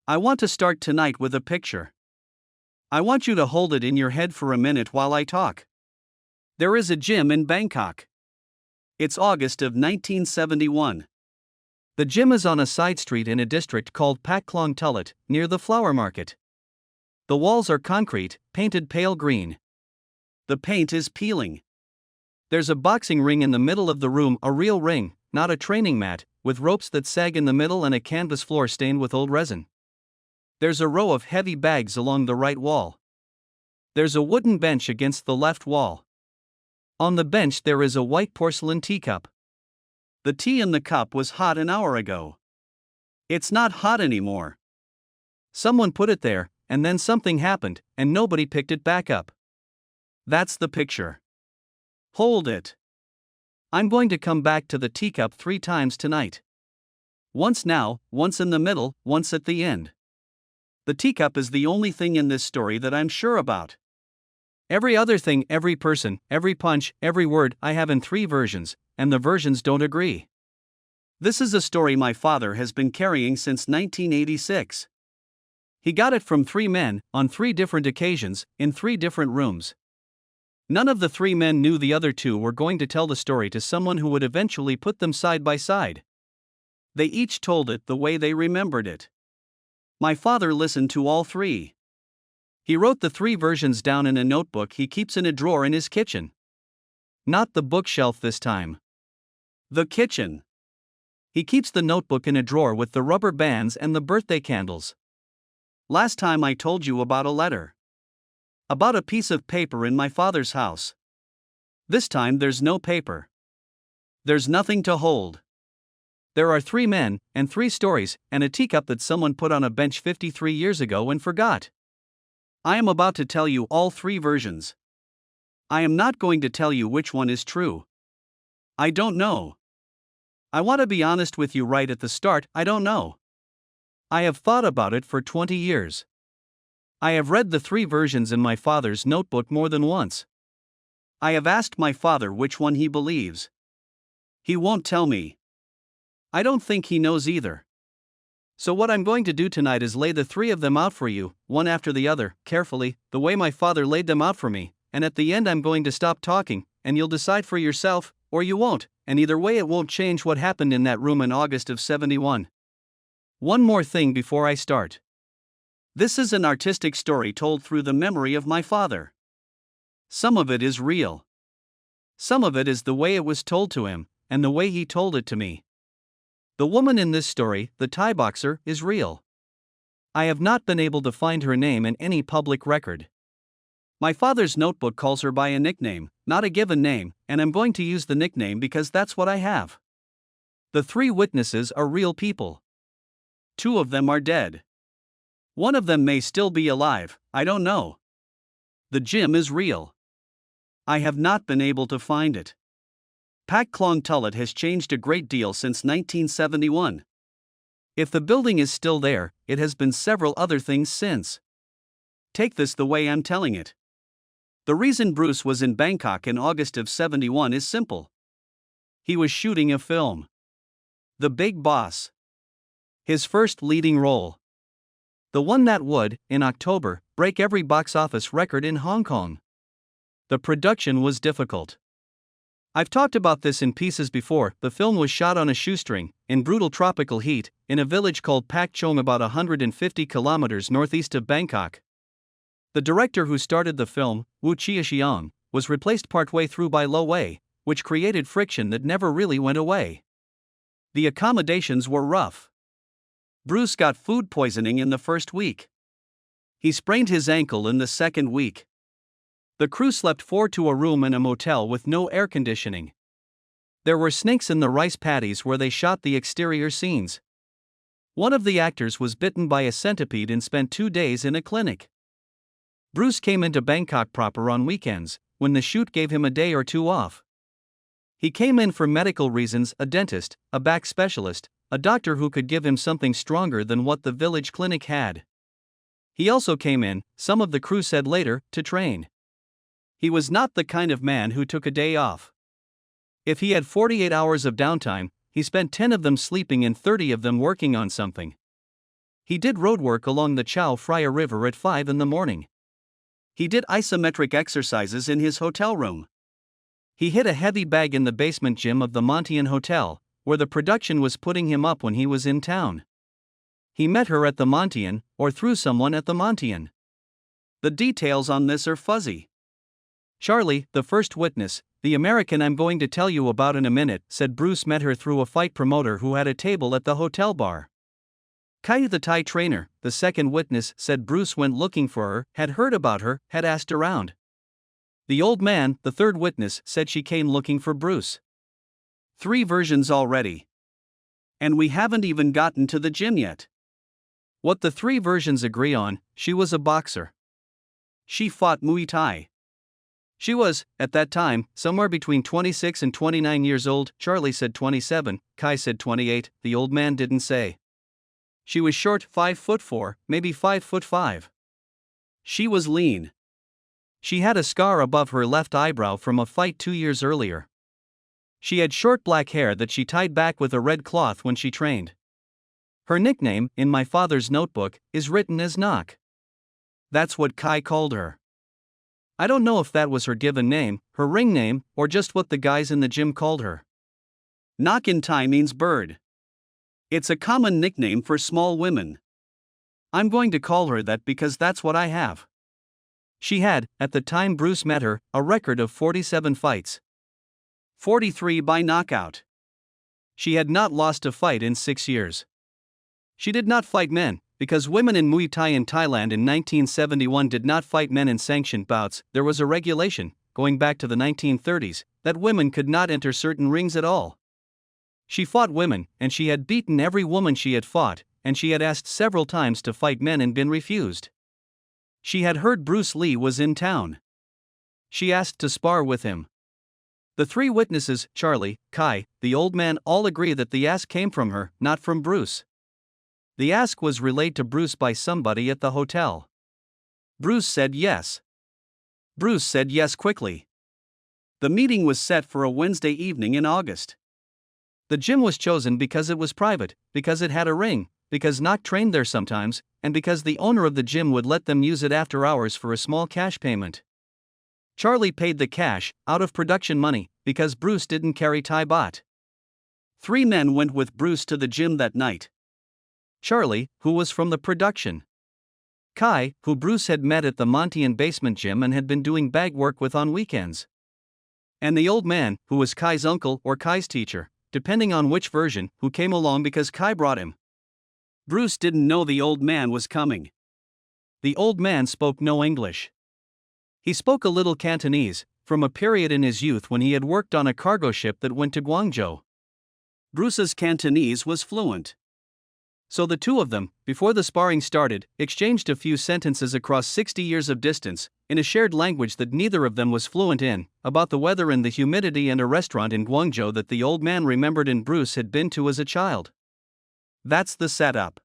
I want to start tonight with a picture. I want you to hold it in your head for a minute while I talk. There is a gym in Bangkok. It's August of 1971. The gym is on a side street in a district called Pak Klong Tullet, near the flower market. The walls are concrete, painted pale green. The paint is peeling. There's a boxing ring in the middle of the room, a real ring, not a training mat, with ropes that sag in the middle and a canvas floor stained with old resin. There's a row of heavy bags along the right wall. There's a wooden bench against the left wall. On the bench there is a white porcelain teacup. The tea in the cup was hot an hour ago. It's not hot anymore. Someone put it there, and then something happened, and nobody picked it back up. That's the picture. Hold it. I'm going to come back to the teacup 3 times tonight. Once now, once in the middle, once at the end. The teacup is the only thing in this story that I'm sure about. Every other thing, every person, every punch, every word, I have in 3 versions, and the versions don't agree. This is a story my father has been carrying since 1986. He got it from 3 men, on 3 different occasions, in 3 different rooms. None of the 3 men knew the other 2 were going to tell the story to someone who would eventually put them side by side. They each told it the way they remembered it. My father listened to all 3. He wrote the 3 versions down in a notebook he keeps in a drawer in his kitchen. Not the bookshelf this time. The kitchen. He keeps the notebook in a drawer with the rubber bands and the birthday candles. Last time I told you about a letter. About a piece of paper in my father's house. This time there's no paper. There's nothing to hold. There are 3 men, and 3 stories, and a teacup that someone put on a bench 53 years ago and forgot. I am about to tell you all 3 versions. I am not going to tell you which one is true. I don't know. I want to be honest with you right at the start, I don't know. I have thought about it for 20 years. I have read the 3 versions in my father's notebook more than once. I have asked my father which one he believes. He won't tell me. I don't think he knows either. So what I'm going to do tonight is lay the 3 of them out for you, one after the other, carefully, the way my father laid them out for me, and at the end I'm going to stop talking, and you'll decide for yourself, or you won't, and either way it won't change what happened in that room in August of 71. One more thing before I start. This is an artistic story told through the memory of my father. Some of it is real. Some of it is the way it was told to him, and the way he told it to me. The woman in this story, the Thai boxer, is real. I have not been able to find her name in any public record. My father's notebook calls her by a nickname, not a given name, and I'm going to use the nickname because that's what I have. The 3 witnesses are real people. 2 of them are dead. One of them may still be alive, I don't know. The gym is real. I have not been able to find it. Pak Klong Tullet has changed a great deal since 1971. If the building is still there, it has been several other things since. Take this the way I'm telling it. The reason Bruce was in Bangkok in August of 71 is simple. He was shooting a film. The Big Boss. His first leading role. The one that would, in October, break every box office record in Hong Kong. The production was difficult. I've talked about this in pieces before. The film was shot on a shoestring, in brutal tropical heat, in a village called Pak Chong about 150 kilometers northeast of Bangkok. The director who started the film, Wu Chia-shiong, was replaced partway through by Lo Wei, which created friction that never really went away. The accommodations were rough. Bruce got food poisoning in the first week. He sprained his ankle in the second week. The crew slept 4 to a room in a motel with no air conditioning. There were snakes in the rice paddies where they shot the exterior scenes. One of the actors was bitten by a centipede and spent 2 days in a clinic. Bruce came into Bangkok proper on weekends, when the shoot gave him a day or 2 off. He came in for medical reasons, a dentist, a back specialist, a doctor who could give him something stronger than what the village clinic had. He also came in, some of the crew said later, to train. He was not the kind of man who took a day off. If he had 48 hours of downtime, he spent 10 of them sleeping and 30 of them working on something. He did roadwork along the Chao Phraya River at 5 in the morning. He did isometric exercises in his hotel room. He hid a heavy bag in the basement gym of the Montian Hotel, where the production was putting him up when he was in town. He met her at the Montian, or through someone at the Montian. The details on this are fuzzy. Charlie, the first witness, the American I'm going to tell you about in a minute, said Bruce met her through a fight promoter who had a table at the hotel bar. Kai, the Thai trainer, the second witness, said Bruce went looking for her, had heard about her, had asked around. The old man, the third witness, said she came looking for Bruce. 3 versions already. And we haven't even gotten to the gym yet. What the 3 versions agree on: she was a boxer. She fought Muay Thai. She was, at that time, somewhere between 26 and 29 years old. Charlie said 27, Kai said 28, the old man didn't say. She was short, 5'4", maybe 5'5". She was lean. She had a scar above her left eyebrow from a fight 2 years earlier. She had short black hair that she tied back with a red cloth when she trained. Her nickname, in my father's notebook, is written as Knock. That's what Kai called her. I don't know if that was her given name, her ring name, or just what the guys in the gym called her. Knock in Thai means bird. It's a common nickname for small women. I'm going to call her that because that's what I have. She had, at the time Bruce met her, a record of 47 fights. 43 by knockout. She had not lost a fight in 6 years. She did not fight men, because women in Muay Thai in Thailand in 1971 did not fight men in sanctioned bouts. There was a regulation, going back to the 1930s, that women could not enter certain rings at all. She fought women, and she had beaten every woman she had fought, and she had asked several times to fight men and been refused. She had heard Bruce Lee was in town. She asked to spar with him. The 3 witnesses, Charlie, Kai, the old man, all agree that the ask came from her, not from Bruce. The ask was relayed to Bruce by somebody at the hotel. Bruce said yes. Bruce said yes quickly. The meeting was set for a Wednesday evening in August. The gym was chosen because it was private, because it had a ring, because Knock trained there sometimes, and because the owner of the gym would let them use it after hours for a small cash payment. Charlie paid the cash, out of production money, because Bruce didn't carry Thai baht. 3 men went with Bruce to the gym that night. Charlie, who was from the production. Kai, who Bruce had met at the Montian basement gym and had been doing bag work with on weekends. And the old man, who was Kai's uncle or Kai's teacher, depending on which version, who came along because Kai brought him. Bruce didn't know the old man was coming. The old man spoke no English. He spoke a little Cantonese, from a period in his youth when he had worked on a cargo ship that went to Guangzhou. Bruce's Cantonese was fluent. So the 2 of them, before the sparring started, exchanged a few sentences across 60 years of distance, in a shared language that neither of them was fluent in, about the weather and the humidity and a restaurant in Guangzhou that the old man remembered and Bruce had been to as a child. That's the setup.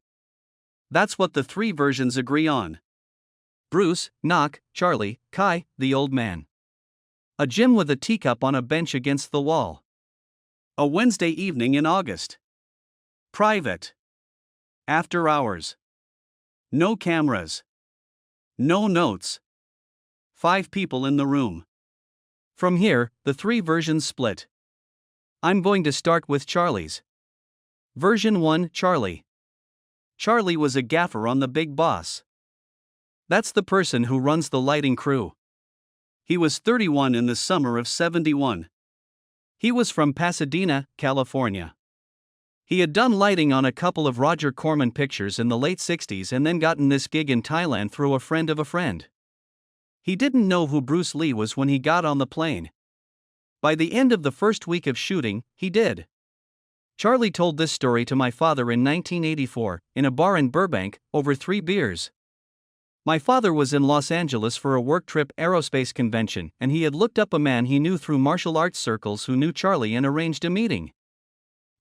That's what the 3 versions agree on. Bruce, Knock, Charlie, Kai, the old man. A gym with a teacup on a bench against the wall. A Wednesday evening in August. Private. After hours. No cameras. No notes. 5 people in the room. From here, the 3 versions split. I'm going to start with Charlie's. Version 1, Charlie. Charlie was a gaffer on the Big Boss. That's the person who runs the lighting crew. He was 31 in the summer of '71. He was from Pasadena, California. He had done lighting on a couple of Roger Corman pictures in the late '60s and then gotten this gig in Thailand through a friend of a friend. He didn't know who Bruce Lee was when he got on the plane. By the end of the first week of shooting, he did. Charlie told this story to my father in 1984, in a bar in Burbank, over 3 beers. My father was in Los Angeles for a work trip aerospace convention, and he had looked up a man he knew through martial arts circles who knew Charlie and arranged a meeting.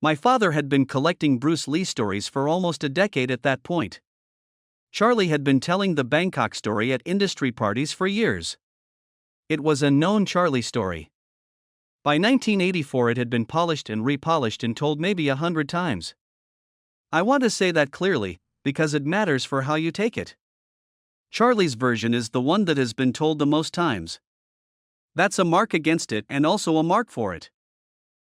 My father had been collecting Bruce Lee stories for almost a decade at that point. Charlie had been telling the Bangkok story at industry parties for years. It was a known Charlie story. By 1984 it had been polished and repolished and told maybe 100 times. I want to say that clearly, because it matters for how you take it. Charlie's version is the one that has been told the most times. That's a mark against it and also a mark for it.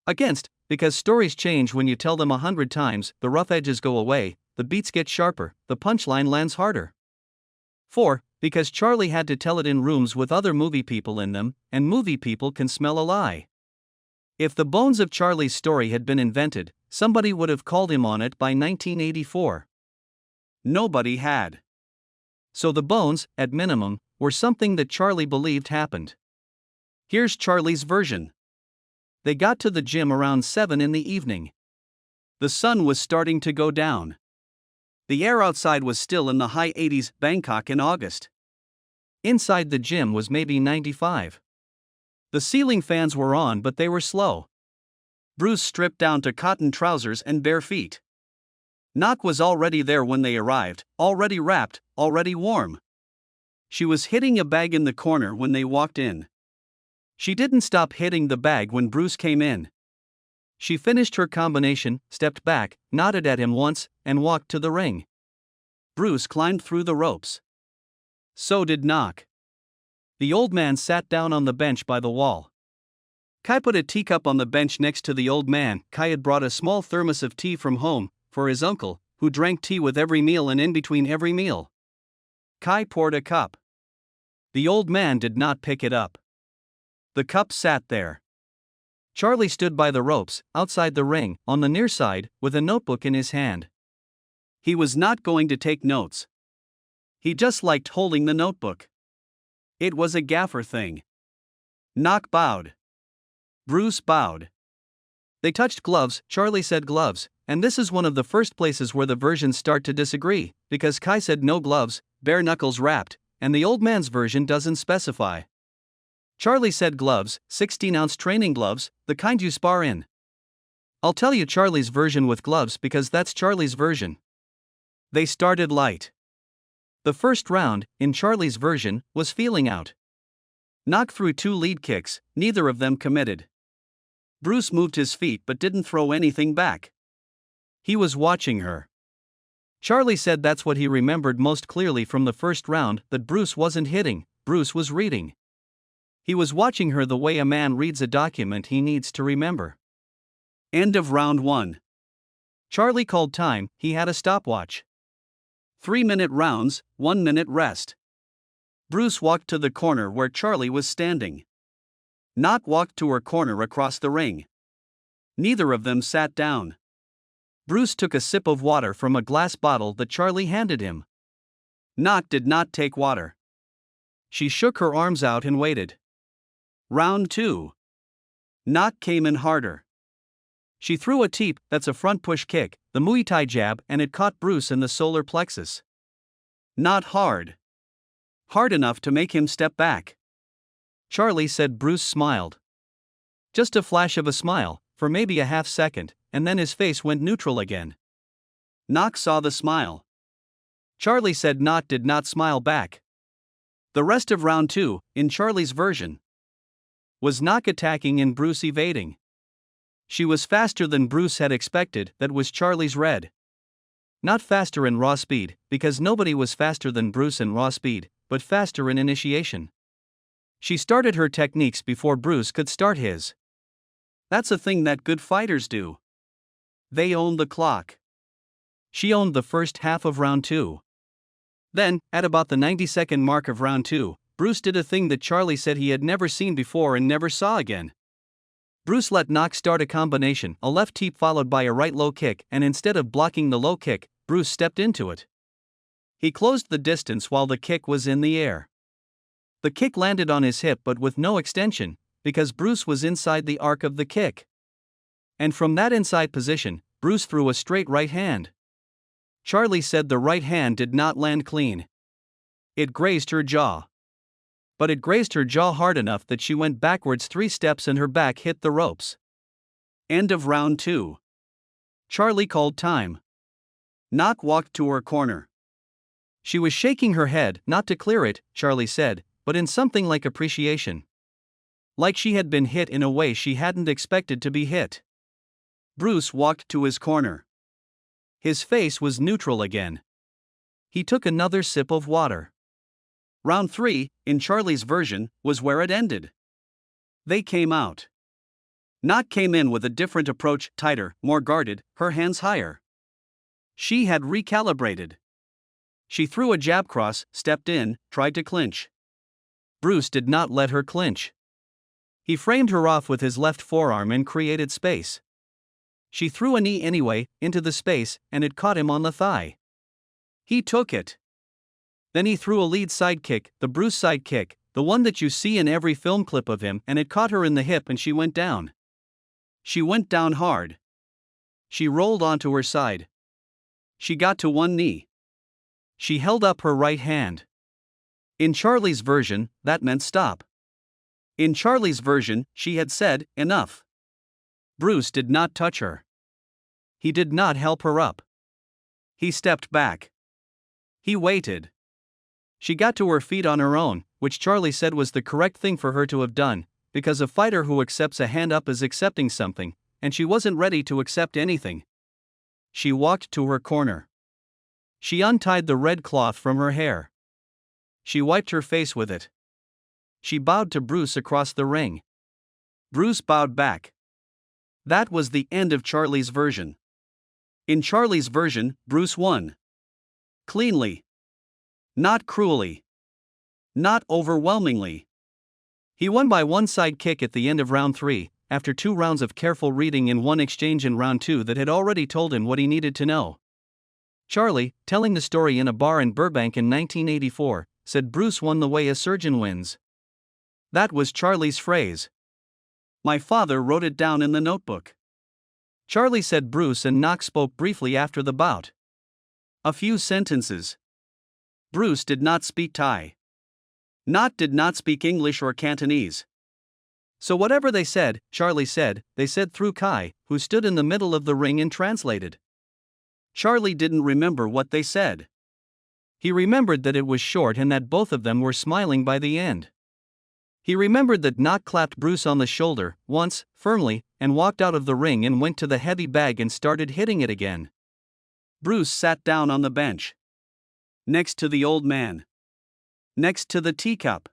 Against, because stories change when you tell them 100 times, the rough edges go away, the beats get sharper, the punchline lands harder. 4. Because Charlie had to tell it in rooms with other movie people in them, and movie people can smell a lie. If the bones of Charlie's story had been invented, somebody would have called him on it by 1984. Nobody had. So the bones, at minimum, were something that Charlie believed happened. Here's Charlie's version. They got to the gym around 7 in the evening. The sun was starting to go down. The air outside was still in the high 80s, Bangkok in August. Inside the gym was maybe 95. The ceiling fans were on, but they were slow. Bruce stripped down to cotton trousers and bare feet. Nok was already there when they arrived, already wrapped, already warm. She was hitting a bag in the corner when they walked in. She didn't stop hitting the bag when Bruce came in. She finished her combination, stepped back, nodded at him once, and walked to the ring. Bruce climbed through the ropes. So did Nok. The old man sat down on the bench by the wall. Kai put a teacup on the bench next to the old man. Kai had brought a small thermos of tea from home, for his uncle, who drank tea with every meal and in between every meal. Kai poured a cup. The old man did not pick it up. The cup sat there. Charlie stood by the ropes, outside the ring, on the near side, with a notebook in his hand. He was not going to take notes. He just liked holding the notebook. It was a gaffer thing. Nok bowed. Bruce bowed. They touched gloves. Charlie said gloves, and this is one of the first places where the versions start to disagree, because Kai said no gloves, bare knuckles wrapped, and the old man's version doesn't specify. Charlie said gloves, 16-ounce training gloves, the kind you spar in. I'll tell you Charlie's version with gloves because that's Charlie's version. They started light. The first round, in Charlie's version, was feeling out. Nok threw 2 lead kicks, neither of them committed. Bruce moved his feet but didn't throw anything back. He was watching her. Charlie said that's what he remembered most clearly from the first round, that Bruce wasn't hitting, Bruce was reading. He was watching her the way a man reads a document he needs to remember. End of round 1. Charlie called time. He had a stopwatch. 3-minute rounds, 1-minute rest. Bruce walked to the corner where Charlie was standing. Nok walked to her corner across the ring. Neither of them sat down. Bruce took a sip of water from a glass bottle that Charlie handed him. Nok did not take water. She shook her arms out and waited. Round 2. Nok came in harder. She threw a teep, that's a front push kick, the Muay Thai jab, and it caught Bruce in the solar plexus. Not hard. Hard enough to make him step back. Charlie said. Bruce smiled. Just a flash of a smile, for maybe a half second, and then his face went neutral again. Nok saw the smile. Charlie said. Nok did not smile back. The rest of round 2, in Charlie's version, was Nok attacking and Bruce evading. She was faster than Bruce had expected. That was Charlie's red. Not faster in raw speed, because nobody was faster than Bruce in raw speed, but faster in initiation. She started her techniques before Bruce could start his. That's a thing that good fighters do. They own the clock. She owned the first half of round 2. Then, at about the 90-second mark of round 2, Bruce did a thing that Charlie said he had never seen before and never saw again. Bruce let Nok start a combination, a left teep followed by a right low kick, and instead of blocking the low kick, Bruce stepped into it. He closed the distance while the kick was in the air. The kick landed on his hip but with no extension, because Bruce was inside the arc of the kick. And from that inside position, Bruce threw a straight right hand. Charlie said the right hand did not land clean. It grazed her jaw. But it grazed her jaw hard enough that she went backwards 3 steps and her back hit the ropes. End of round 2. Charlie called time. Nok walked to her corner. She was shaking her head, not to clear it, Charlie said, but in something like appreciation. Like she had been hit in a way she hadn't expected to be hit. Bruce walked to his corner. His face was neutral again. He took another sip of water. Round 3, in Charlie's version, was where it ended. They came out. Not came in with a different approach, tighter, more guarded, her hands higher. She had recalibrated. She threw a jab cross, stepped in, tried to clinch. Bruce did not let her clinch. He framed her off with his left forearm and created space. She threw a knee anyway, into the space, and it caught him on the thigh. He took it. Then he threw a lead side kick, the Bruce side kick, the one that you see in every film clip of him, and it caught her in the hip and she went down. She went down hard. She rolled onto her side. She got to one knee. She held up her right hand. In Charlie's version, that meant stop. In Charlie's version, she had said, enough. Bruce did not touch her. He did not help her up. He stepped back. He waited. She got to her feet on her own, which Charlie said was the correct thing for her to have done, because a fighter who accepts a hand up is accepting something, and she wasn't ready to accept anything. She walked to her corner. She untied the red cloth from her hair. She wiped her face with it. She bowed to Bruce across the ring. Bruce bowed back. That was the end of Charlie's version. In Charlie's version, Bruce won. Cleanly. Not cruelly. Not overwhelmingly. He won by one side kick at the end of round 3, after 2 rounds of careful reading and one exchange in round 2 that had already told him what he needed to know. Charlie, telling the story in a bar in Burbank in 1984, said Bruce won the way a surgeon wins. That was Charlie's phrase. My father wrote it down in the notebook. Charlie said Bruce and Knox spoke briefly after the bout. A few sentences. Bruce did not speak Thai. Knox did not speak English or Cantonese. So whatever they said, Charlie said, they said through Kai, who stood in the middle of the ring and translated. Charlie didn't remember what they said. He remembered that it was short and that both of them were smiling by the end. He remembered that Knox clapped Bruce on the shoulder, once, firmly, and walked out of the ring and went to the heavy bag and started hitting it again. Bruce sat down on the bench. Next to the old man. Next to the teacup.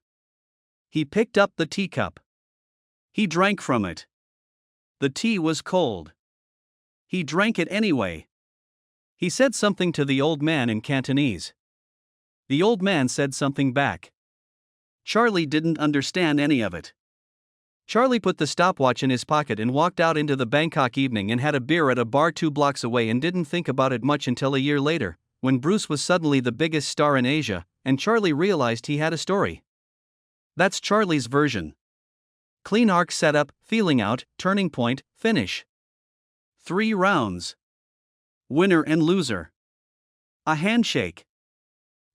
He picked up the teacup. He drank from it. The tea was cold. He drank it anyway. He said something to the old man in Cantonese. The old man said something back. Charlie didn't understand any of it. Charlie put the stopwatch in his pocket and walked out into the Bangkok evening and had a beer at a bar 2 blocks away and didn't think about it much until a year later, when Bruce was suddenly the biggest star in Asia, and Charlie realized he had a story. That's Charlie's version. Clean arc setup, feeling out, turning point, finish. 3 rounds. Winner and loser. A handshake.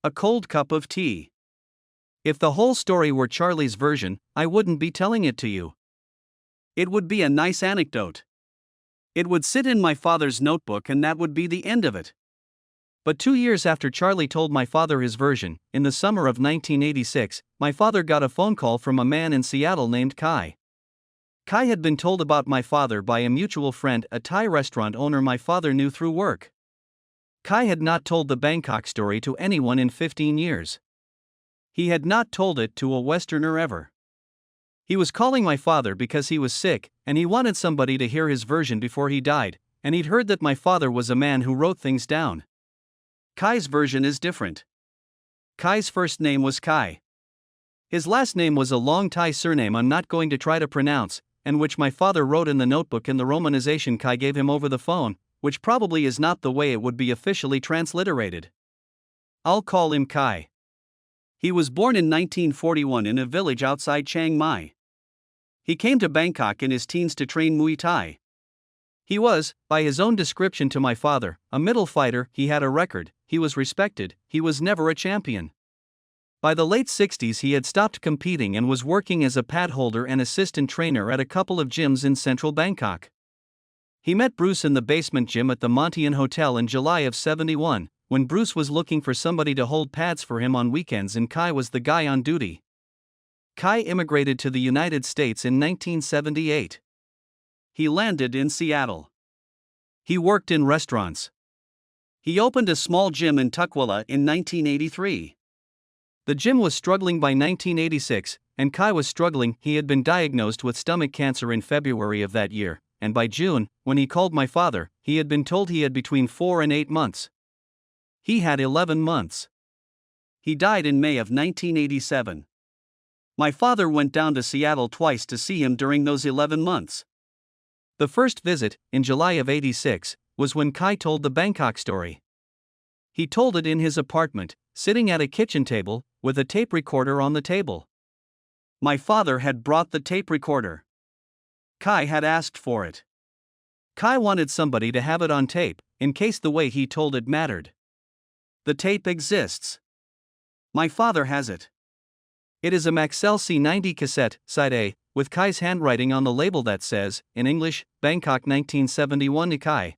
A cold cup of tea. If the whole story were Charlie's version, I wouldn't be telling it to you. It would be a nice anecdote. It would sit in my father's notebook and that would be the end of it. But 2 years after Charlie told my father his version, in the summer of 1986, my father got a phone call from a man in Seattle named Kai. Kai had been told about my father by a mutual friend, a Thai restaurant owner my father knew through work. Kai had not told the Bangkok story to anyone in 15 years. He had not told it to a Westerner ever. He was calling my father because he was sick, and he wanted somebody to hear his version before he died, and he'd heard that my father was a man who wrote things down. Kai's version is different. Kai's first name was Kai. His last name was a long Thai surname I'm not going to try to pronounce, and which my father wrote in the notebook in the romanization Kai gave him over the phone, which probably is not the way it would be officially transliterated. I'll call him Kai. He was born in 1941 in a village outside Chiang Mai. He came to Bangkok in his teens to train Muay Thai. He was, by his own description to my father, a middle fighter. He had a record, he was respected, he was never a champion. By the late 60s he had stopped competing and was working as a pad holder and assistant trainer at a couple of gyms in central Bangkok. He met Bruce in the basement gym at the Montian Hotel in July of '71, when Bruce was looking for somebody to hold pads for him on weekends and Kai was the guy on duty. Kai immigrated to the United States in 1978. He landed in Seattle. He worked in restaurants. He opened a small gym in Tukwila in 1983. The gym was struggling by 1986, and Kai was struggling. He had been diagnosed with stomach cancer in February of that year, and by June, when he called my father, he had been told he had between 4 and 8 months. He had 11 months. He died in May of 1987. My father went down to Seattle twice to see him during those 11 months. The first visit, in July of '86, was when Kai told the Bangkok story. He told it in his apartment, sitting at a kitchen table, with a tape recorder on the table. My father had brought the tape recorder. Kai had asked for it. Kai wanted somebody to have it on tape, in case the way he told it mattered. The tape exists. My father has it. It is a Maxell C90 cassette, side A, with Kai's handwriting on the label that says, in English, Bangkok 1971 to Kai.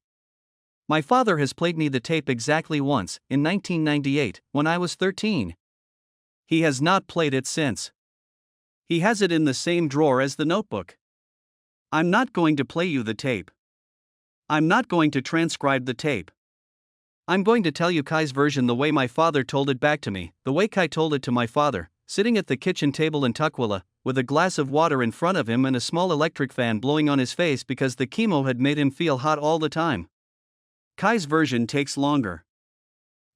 My father has played me the tape exactly once, in 1998, when I was 13. He has not played it since. He has it in the same drawer as the notebook. I'm not going to play you the tape. I'm not going to transcribe the tape. I'm going to tell you Kai's version the way my father told it back to me, the way Kai told it to my father, sitting at the kitchen table in Tukwila, with a glass of water in front of him and a small electric fan blowing on his face because the chemo had made him feel hot all the time. Kai's version takes longer.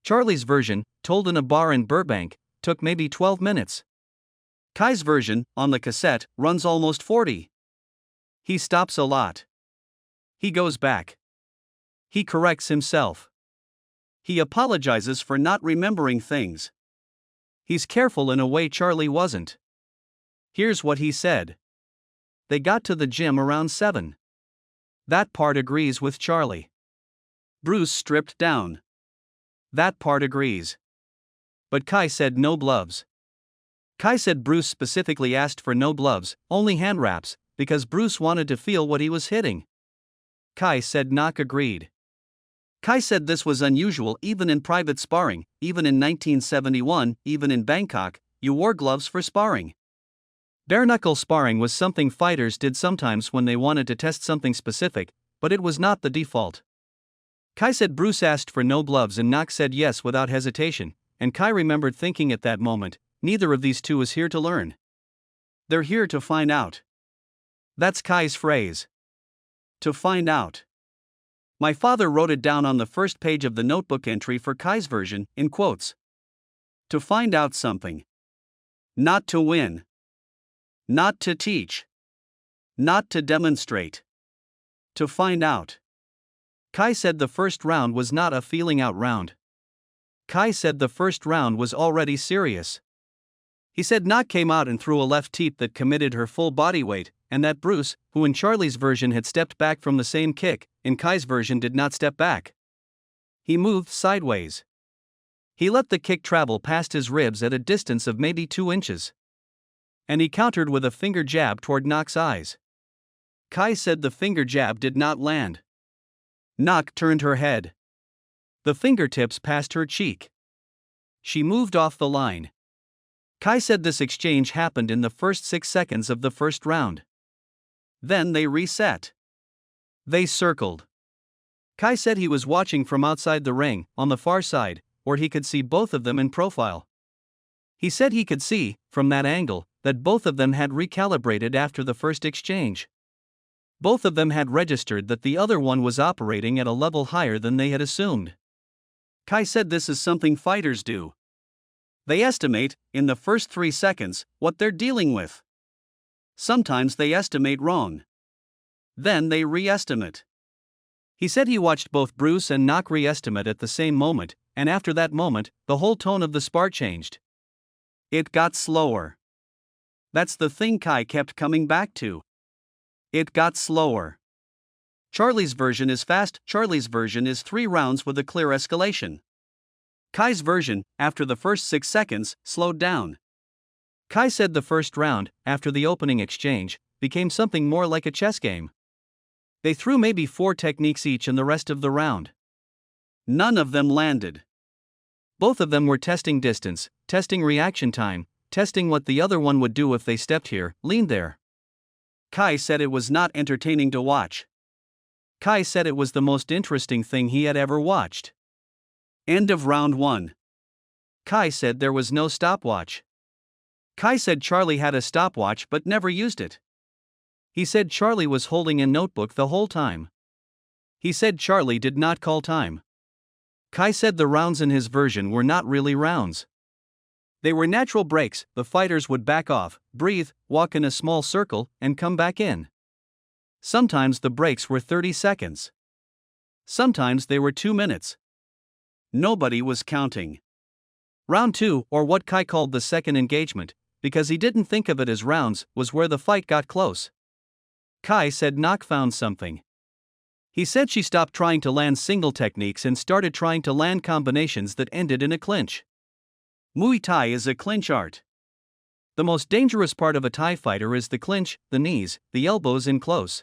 Charlie's version, told in a bar in Burbank, took maybe 12 minutes. Kai's version, on the cassette, runs almost 40. He stops a lot. He goes back. He corrects himself. He apologizes for not remembering things. He's careful in a way Charlie wasn't. Here's what he said. They got to the gym around 7. That part agrees with Charlie. Bruce stripped down. That part agrees. But Kai said no gloves. Kai said Bruce specifically asked for no gloves, only hand wraps, because Bruce wanted to feel what he was hitting. Kai said Nak agreed. Kai said this was unusual even in private sparring, even in 1971, even in Bangkok, you wore gloves for sparring. Bare-knuckle sparring was something fighters did sometimes when they wanted to test something specific, but it was not the default. Kai said Bruce asked for no gloves and Nak said yes without hesitation, and Kai remembered thinking at that moment, neither of these two is here to learn. They're here to find out. That's Kai's phrase. To find out. My father wrote it down on the first page of the notebook entry for Kai's version, in quotes. To find out something. Not to win. Not to teach. Not to demonstrate. To find out. Kai said the first round was not a feeling out round. Kai said the first round was already serious. He said Nak came out and threw a left teep that committed her full body weight, and that Bruce, who in Charlie's version had stepped back from the same kick, in Kai's version did not step back. He moved sideways. He let the kick travel past his ribs at a distance of maybe 2 inches. And he countered with a finger jab toward Nak's eyes. Kai said the finger jab did not land. Nak turned her head. The fingertips passed her cheek. She moved off the line. Kai said this exchange happened in the first 6 seconds of the first round. Then they reset. They circled. Kai said he was watching from outside the ring, on the far side, where he could see both of them in profile. He said he could see, from that angle, that both of them had recalibrated after the first exchange. Both of them had registered that the other one was operating at a level higher than they had assumed. Kai said this is something fighters do. They estimate, in the first 3 seconds, what they're dealing with. Sometimes they estimate wrong. Then they re-estimate. He said he watched both Bruce and Nak re-estimate at the same moment, and after that moment, the whole tone of the spar changed. It got slower. That's the thing Kai kept coming back to. It got slower. Charlie's version is fast. Charlie's version is 3 rounds with a clear escalation. Kai's version, after the first 6 seconds, slowed down. Kai said the first round, after the opening exchange, became something more like a chess game. They threw maybe 4 techniques each in the rest of the round. None of them landed. Both of them were testing distance, testing reaction time, testing what the other one would do if they stepped here, leaned there. Kai said it was not entertaining to watch. Kai said it was the most interesting thing he had ever watched. End of round 1. Kai said there was no stopwatch. Kai said Charlie had a stopwatch but never used it. He said Charlie was holding a notebook the whole time. He said Charlie did not call time. Kai said the rounds in his version were not really rounds. They were natural breaks. The fighters would back off, breathe, walk in a small circle, and come back in. Sometimes the breaks were 30 seconds. Sometimes they were 2 minutes. Nobody was counting. Round 2, or what Kai called the second engagement, because he didn't think of it as rounds, was where the fight got close. Kai said Nak found something. He said she stopped trying to land single techniques and started trying to land combinations that ended in a clinch. Muay Thai is a clinch art. The most dangerous part of a Thai fighter is the clinch, the knees, the elbows in close.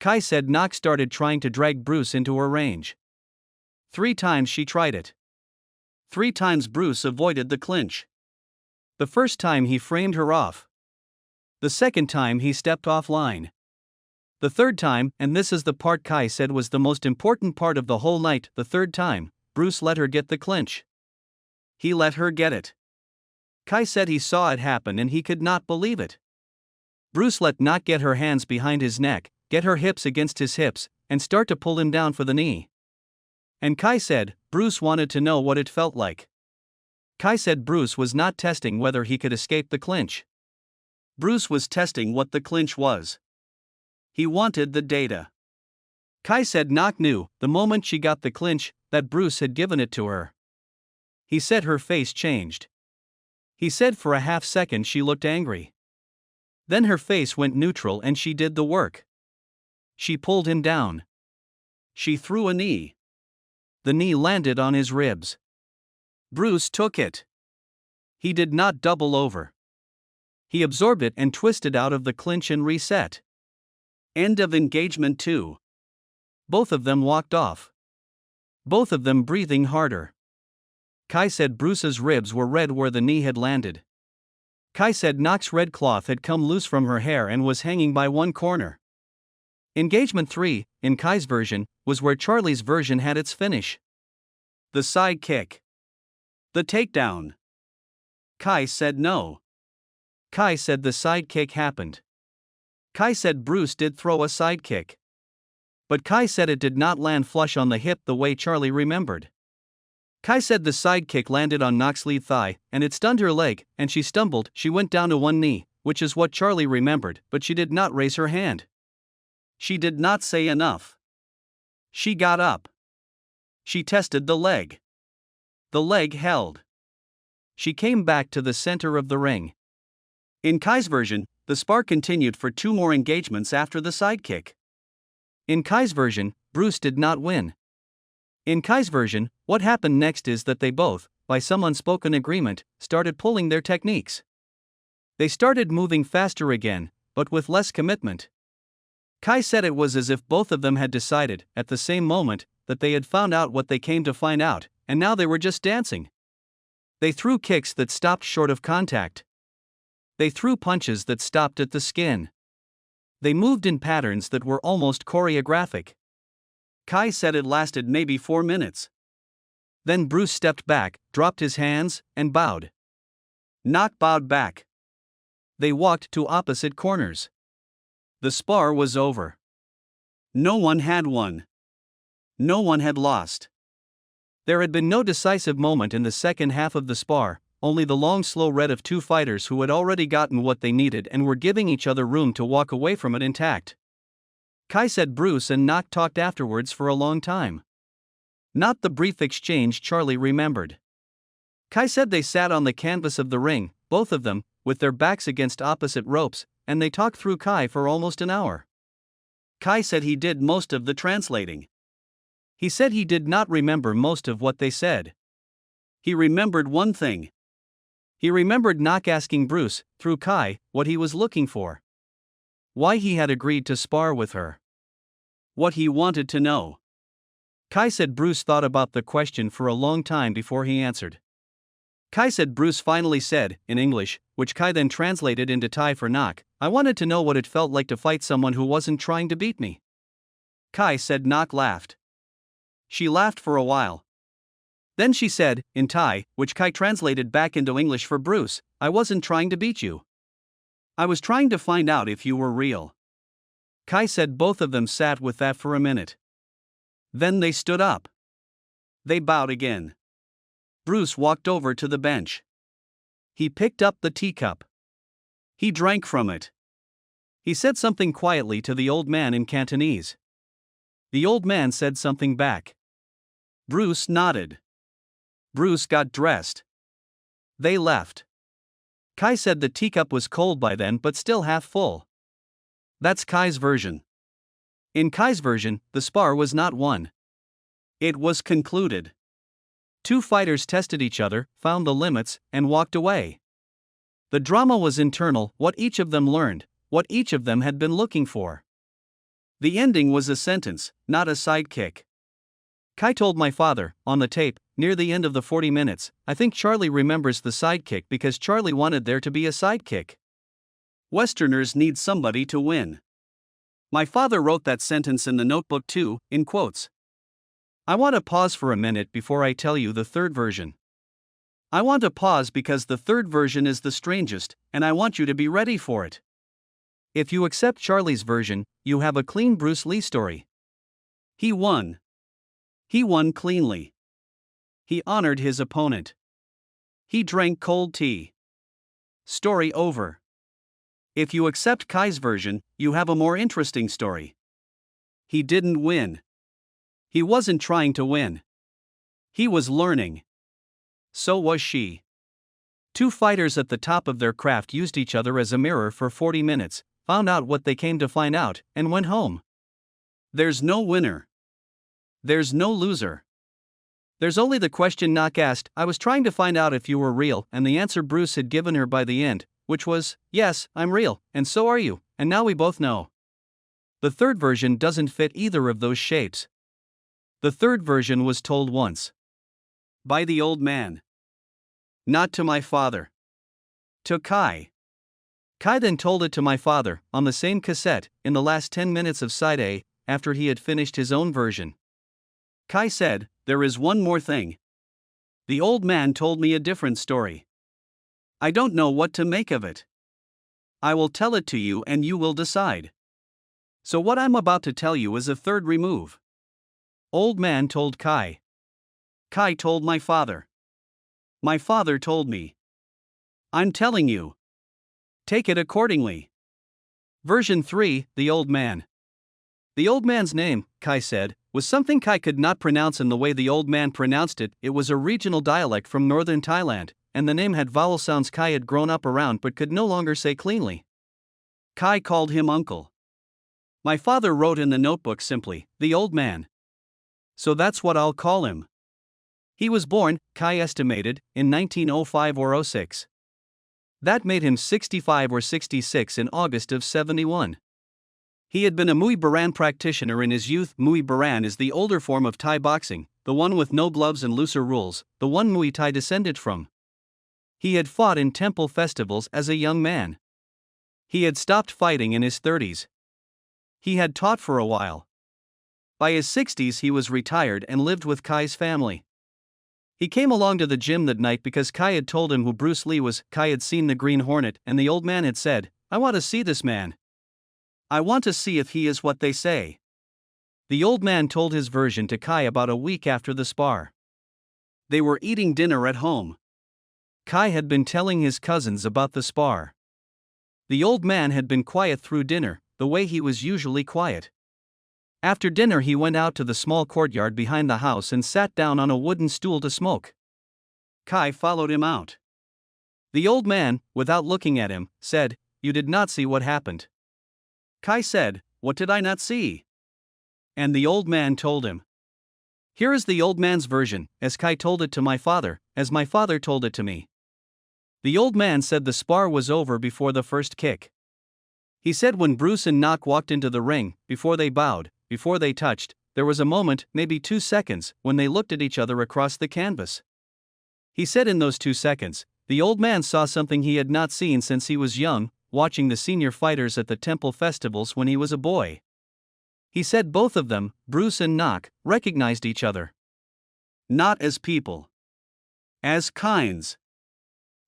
Kai said Nak started trying to drag Bruce into her range. 3 times she tried it. 3 times Bruce avoided the clinch. The first time he framed her off. The second time he stepped offline. The third time, and this is the part Kai said was the most important part of the whole night, the third time, Bruce let her get the clinch. He let her get it. Kai said he saw it happen and he could not believe it. Bruce let Nak get her hands behind his neck, get her hips against his hips, and start to pull him down for the knee. And Kai said, Bruce wanted to know what it felt like. Kai said Bruce was not testing whether he could escape the clinch. Bruce was testing what the clinch was. He wanted the data. Kai said Nak knew, the moment she got the clinch, that Bruce had given it to her. He said her face changed. He said for a half second she looked angry. Then her face went neutral and she did the work. She pulled him down. She threw a knee. The knee landed on his ribs. Bruce took it. He did not double over. He absorbed it and twisted out of the clinch and reset. End of engagement 2. Both of them walked off. Both of them breathing harder. Kai said Bruce's ribs were red where the knee had landed. Kai said Nak's red cloth had come loose from her hair and was hanging by one corner. Engagement 3, in Kai's version, was where Charlie's version had its finish. The side kick. The takedown. Kai said no. Kai said the side kick happened. Kai said Bruce did throw a side kick. But Kai said it did not land flush on the hip the way Charlie remembered. Kai said the side kick landed on Nak's lead thigh, and it stunned her leg, and she stumbled. She went down to one knee, which is what Charlie remembered, but she did not raise her hand. She did not say enough. She got up. She tested the leg. The leg held. She came back to the center of the ring. In Kai's version, the spar continued for 2 more engagements after the sidekick. In Kai's version, Bruce did not win. In Kai's version, what happened next is that they both, by some unspoken agreement, started pulling their techniques. They started moving faster again, but with less commitment. Kai said it was as if both of them had decided, at the same moment, that they had found out what they came to find out, and now they were just dancing. They threw kicks that stopped short of contact. They threw punches that stopped at the skin. They moved in patterns that were almost choreographic. Kai said it lasted maybe 4 minutes. Then Bruce stepped back, dropped his hands, and bowed. Nak bowed back. They walked to opposite corners. The spar was over. No one had won. No one had lost. There had been no decisive moment in the second half of the spar, only the long slow red of 2 fighters who had already gotten what they needed and were giving each other room to walk away from it intact. Kai said Bruce and Nak talked afterwards for a long time. Not the brief exchange Charlie remembered. Kai said they sat on the canvas of the ring, both of them, with their backs against opposite ropes, and they talked through Kai for almost an hour. Kai said he did most of the translating. He said he did not remember most of what they said. He remembered one thing. He remembered Nak asking Bruce, through Kai, what he was looking for. Why he had agreed to spar with her. What he wanted to know. Kai said Bruce thought about the question for a long time before he answered. Kai said Bruce finally said, in English, which Kai then translated into Thai for Nak, I wanted to know what it felt like to fight someone who wasn't trying to beat me. Kai said Nak laughed. She laughed for a while. Then she said, in Thai, which Kai translated back into English for Bruce, I wasn't trying to beat you. I was trying to find out if you were real. Kai said both of them sat with that for a minute. Then they stood up. They bowed again. Bruce walked over to the bench. He picked up the teacup. He drank from it. He said something quietly to the old man in Cantonese. The old man said something back. Bruce nodded. Bruce got dressed. They left. Kai said the teacup was cold by then but still half full. That's Kai's version. In Kai's version, the spar was not won. It was concluded. Two fighters tested each other, found the limits, and walked away. The drama was internal, what each of them learned, what each of them had been looking for. The ending was a sentence, not a sidekick. Kai told my father, on the tape, near the end of the 40 minutes, I think Charlie remembers the sidekick because Charlie wanted there to be a sidekick. Westerners need somebody to win. My father wrote that sentence in the notebook too, in quotes. I want to pause for a minute before I tell you the third version. I want to pause because the third version is the strangest, and I want you to be ready for it. If you accept Charlie's version, you have a clean Bruce Lee story. He won. He won cleanly. He honored his opponent. He drank cold tea. Story over. If you accept Kai's version, you have a more interesting story. He didn't win. He wasn't trying to win. He was learning. So was she. Two fighters at the top of their craft used each other as a mirror for 40 minutes, found out what they came to find out, and went home. There's no winner. There's no loser. There's only the question Knock asked. I was trying to find out if you were real, and the answer Bruce had given her by the end, which was, yes, I'm real, and so are you, and now we both know. The third version doesn't fit either of those shapes. The third version was told once. By the old man. Not to my father. To Kai. Kai then told it to my father, on the same cassette, in the last 10 minutes of side A, after he had finished his own version. Kai said, there is one more thing. The old man told me a different story. I don't know what to make of it. I will tell it to you and you will decide. So what I'm about to tell you is a third remove. Old man told Kai. Kai told my father. My father told me. I'm telling you. Take it accordingly. Version 3, the old man. The old man's name, Kai said, was something Kai could not pronounce in the way the old man pronounced it. It was a regional dialect from northern Thailand, and the name had vowel sounds Kai had grown up around but could no longer say cleanly. Kai called him uncle. My father wrote in the notebook simply, the old man. So that's what I'll call him. He was born, Kai estimated, in 1905 or 06. That made him 65 or 66 in August of 71. He had been a Muay Baran practitioner in his youth. Muay Baran is the older form of Thai boxing, the one with no gloves and looser rules, the one Muay Thai descended from. He had fought in temple festivals as a young man. He had stopped fighting in his 30s. He had taught for a while. By his 60s he was retired and lived with Kai's family. He came along to the gym that night because Kai had told him who Bruce Lee was. Kai had seen the Green Hornet and the old man had said, I want to see this man. I want to see if he is what they say. The old man told his version to Kai about a week after the spar. They were eating dinner at home. Kai had been telling his cousins about the spar. The old man had been quiet through dinner, the way he was usually quiet. After dinner he went out to the small courtyard behind the house and sat down on a wooden stool to smoke. Kai followed him out. The old man, without looking at him, said, You did not see what happened. Kai said, What did I not see? And the old man told him. Here is the old man's version, as Kai told it to my father, as my father told it to me. The old man said the spar was over before the first kick. He said when Bruce and Knock walked into the ring, before they bowed, before they touched, there was a moment, maybe 2 seconds, when they looked at each other across the canvas. He said in those 2 seconds, the old man saw something he had not seen since he was young, watching the senior fighters at the temple festivals when he was a boy. He said both of them, Bruce and Knock, recognized each other. Not as people. as kinds.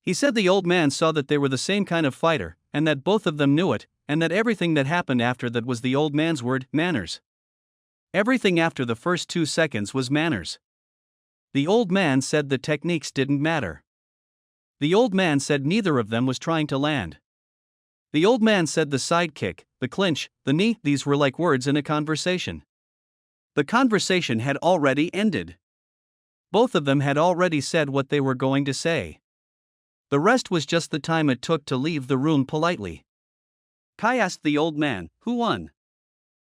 He said the old man saw that they were the same kind of fighter, and that both of them knew it, and that everything that happened after that was the old man's word, manners. Everything after the first 2 seconds was manners. The old man said the techniques didn't matter. The old man said neither of them was trying to land. The old man said the side kick, the clinch, the knee, these were like words in a conversation. The conversation had already ended. Both of them had already said what they were going to say. The rest was just the time it took to leave the room politely. Kai asked the old man, "Who won?"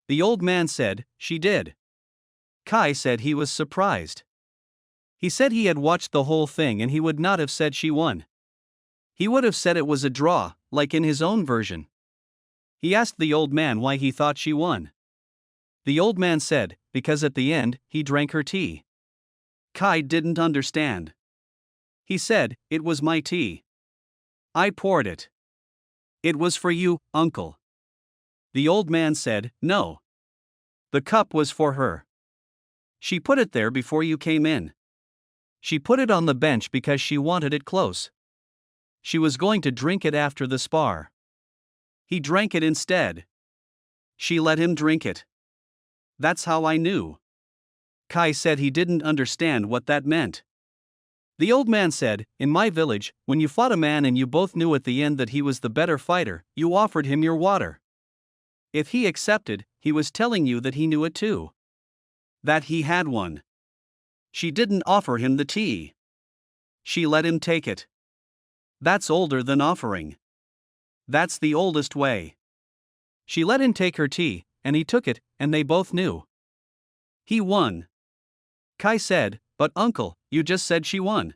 The old man said, "She did." Kai said he was surprised. He said he had watched the whole thing and he would not have said she won. He would have said it was a draw, like in his own version. He asked the old man why he thought she won. The old man said, because at the end, he drank her tea. Kai didn't understand. He said, "It was my tea. I poured it. It was for you, uncle." The old man said, "No. The cup was for her. She put it there before you came in. She put it on the bench because she wanted it close. She was going to drink it after the spar. He drank it instead. She let him drink it. That's how I knew." Kai said he didn't understand what that meant. The old man said, "In my village, when you fought a man and you both knew at the end that he was the better fighter, you offered him your water. If he accepted, he was telling you that he knew it too. That he had one. She didn't offer him the tea. She let him take it. That's older than offering. That's the oldest way. She let him take her tea, and he took it, and they both knew. He won." Kai said, "But uncle, you just said she won."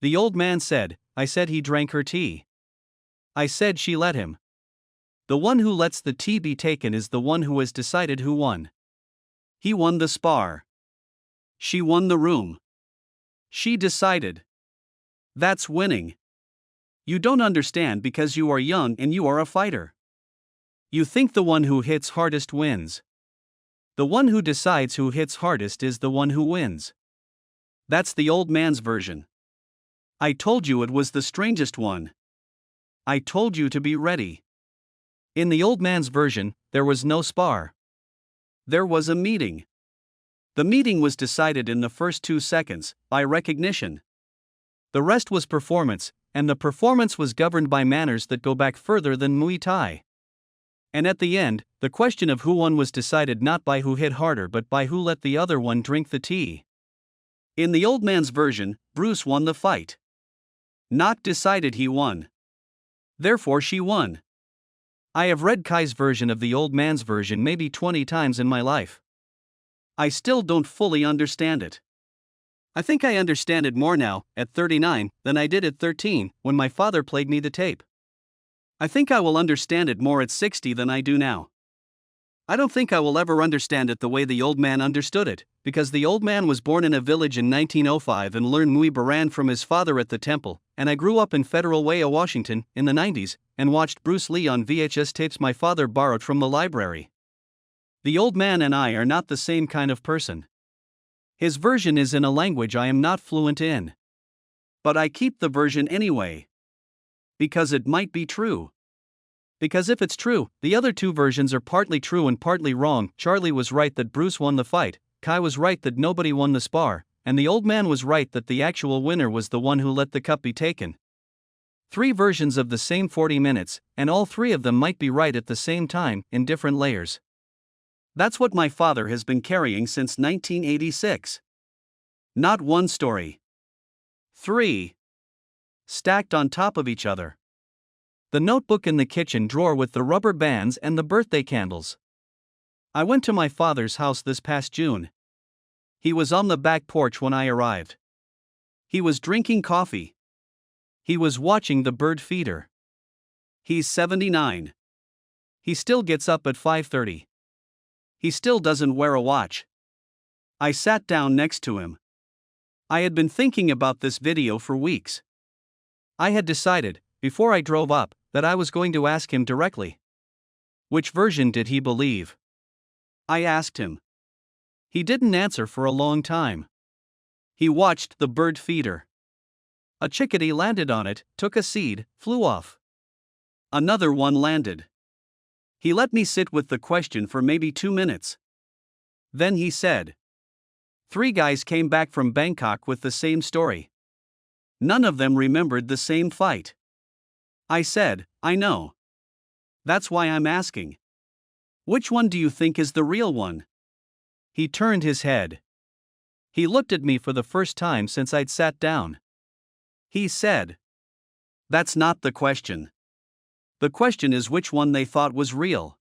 The old man said, "I said he drank her tea. I said she let him. The one who lets the tea be taken is the one who has decided who won. He won the spar. She won the room. She decided. That's winning. You don't understand because you are young and you are a fighter. You think the one who hits hardest wins. The one who decides who hits hardest is the one who wins." That's the old man's version. I told you it was the strangest one. I told you to be ready. In the old man's version, there was no spar. There was a meeting. The meeting was decided in the first 2 seconds, by recognition. The rest was performance, and the performance was governed by manners that go back further than Muay Thai. And at the end, the question of who won was decided not by who hit harder but by who let the other one drink the tea. In the old man's version, Bruce won the fight. Not decided he won. Therefore she won. I have read Kai's version of the old man's version maybe 20 times in my life. I still don't fully understand it. I think I understand it more now, at 39, than I did at 13, when my father played me the tape. I think I will understand it more at 60 than I do now. I don't think I will ever understand it the way the old man understood it, because the old man was born in a village in 1905 and learned Muay Baran from his father at the temple, and I grew up in Federal Way, Washington, in the 90s, and watched Bruce Lee on VHS tapes my father borrowed from the library. The old man and I are not the same kind of person. His version is in a language I am not fluent in. But I keep the version anyway. Because it might be true. Because if it's true, the other two versions are partly true and partly wrong. Charlie was right that Bruce won the fight, Kai was right that nobody won the spar, and the old man was right that the actual winner was the one who let the cup be taken. 3 versions of the same 40 minutes, and all 3 of them might be right at the same time, in different layers. That's what my father has been carrying since 1986. Not one story. 3. Stacked on top of each other. The notebook in the kitchen drawer with the rubber bands and the birthday candles. I went to my father's house this past June. He was on the back porch when I arrived. He was drinking coffee. He was watching the bird feeder. He's 79. He still gets up at 5:30. He still doesn't wear a watch. I sat down next to him. I had been thinking about this video for weeks. I had decided, before I drove up, that I was going to ask him directly. Which version did he believe? I asked him. He didn't answer for a long time. He watched the bird feeder. A chickadee landed on it, took a seed, flew off. Another one landed. He let me sit with the question for maybe 2 minutes. Then he said, 3 guys came back from Bangkok with the same story. None of them remembered the same fight. I said, I know. That's why I'm asking. Which one do you think is the real one? He turned his head. He looked at me for the first time since I'd sat down. He said, that's not the question. The question is which one they thought was real.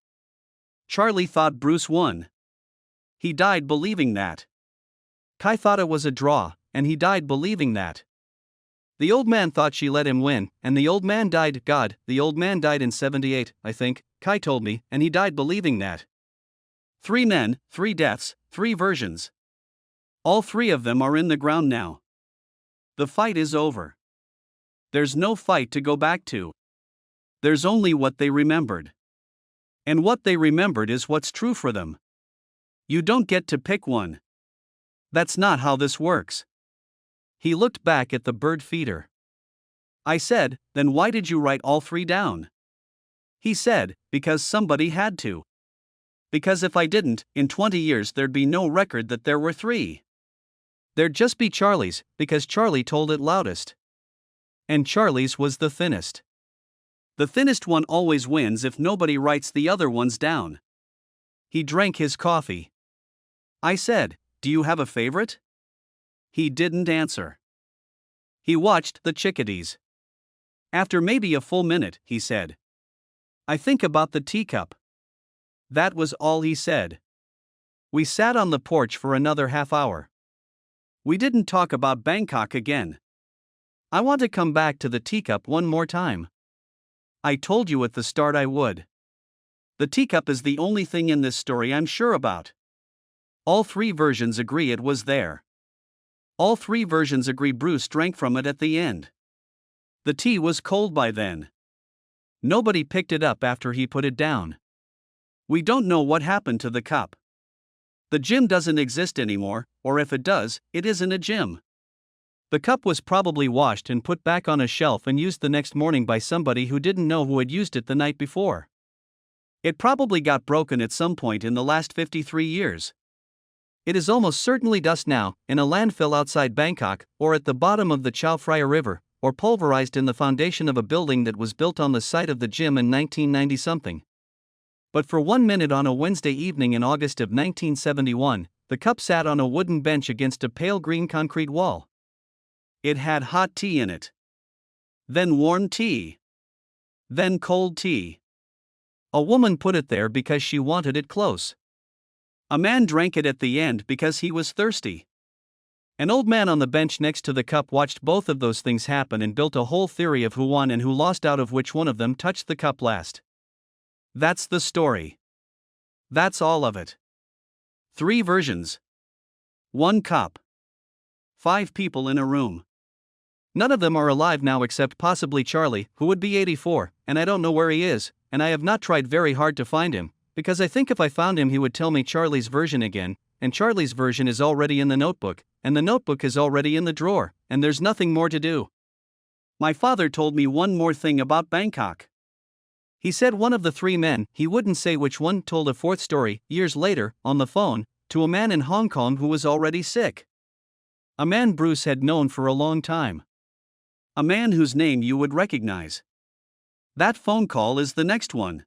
Charlie thought Bruce won. He died believing that. Kai thought it was a draw, and he died believing that. The old man thought she let him win, and the old man died. The old man died in 78, I think, Kai told me, and he died believing that. 3 men, 3 deaths, 3 versions. All 3 of them are in the ground now. The fight is over. There's no fight to go back to. There's only what they remembered. And what they remembered is what's true for them. You don't get to pick one. That's not how this works. He looked back at the bird feeder. I said, then why did you write all 3 down? He said, because somebody had to. Because if I didn't, in 20 years there'd be no record that there were 3. There'd just be Charlie's, because Charlie told it loudest. And Charlie's was the thinnest. The thinnest one always wins if nobody writes the other ones down. He drank his coffee. I said, do you have a favorite? He didn't answer. He watched the chickadees. After maybe a full minute, he said, I think about the teacup. That was all he said. We sat on the porch for another half hour. We didn't talk about Bangkok again. I want to come back to the teacup one more time. I told you at the start I would. The teacup is the only thing in this story I'm sure about. All 3 versions agree it was there. All 3 versions agree Bruce drank from it at the end. The tea was cold by then. Nobody picked it up after he put it down. We don't know what happened to the cup. The gym doesn't exist anymore, or if it does, it isn't a gym. The cup was probably washed and put back on a shelf and used the next morning by somebody who didn't know who had used it the night before. It probably got broken at some point in the last 53 years. It is almost certainly dust now, in a landfill outside Bangkok, or at the bottom of the Chao Phraya River, or pulverized in the foundation of a building that was built on the site of the gym in 1990-something. But for 1 minute on a Wednesday evening in August of 1971, the cup sat on a wooden bench against a pale green concrete wall. It had hot tea in it. Then warm tea. Then cold tea. A woman put it there because she wanted it close. A man drank it at the end because he was thirsty. An old man on the bench next to the cup watched both of those things happen and built a whole theory of who won and who lost out of which one of them touched the cup last. That's the story. That's all of it. 3 versions. 1 cup. 5 people in a room. None of them are alive now except possibly Charlie, who would be 84, and I don't know where he is, and I have not tried very hard to find him, because I think if I found him he would tell me Charlie's version again, and Charlie's version is already in the notebook, and the notebook is already in the drawer, and there's nothing more to do. My father told me one more thing about Bangkok. He said one of the 3 men, he wouldn't say which one, told a 4th story, years later, on the phone, to a man in Hong Kong who was already sick. A man Bruce had known for a long time. A man whose name you would recognize. That phone call is the next one.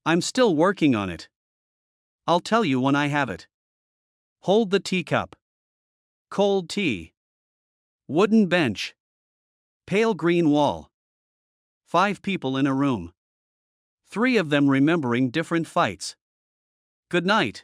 I'm still working on it. I'll tell you when I have it. Hold the teacup. Cold tea. Wooden bench. Pale green wall. 5 people in a room. 3 of them remembering different fights. Good night.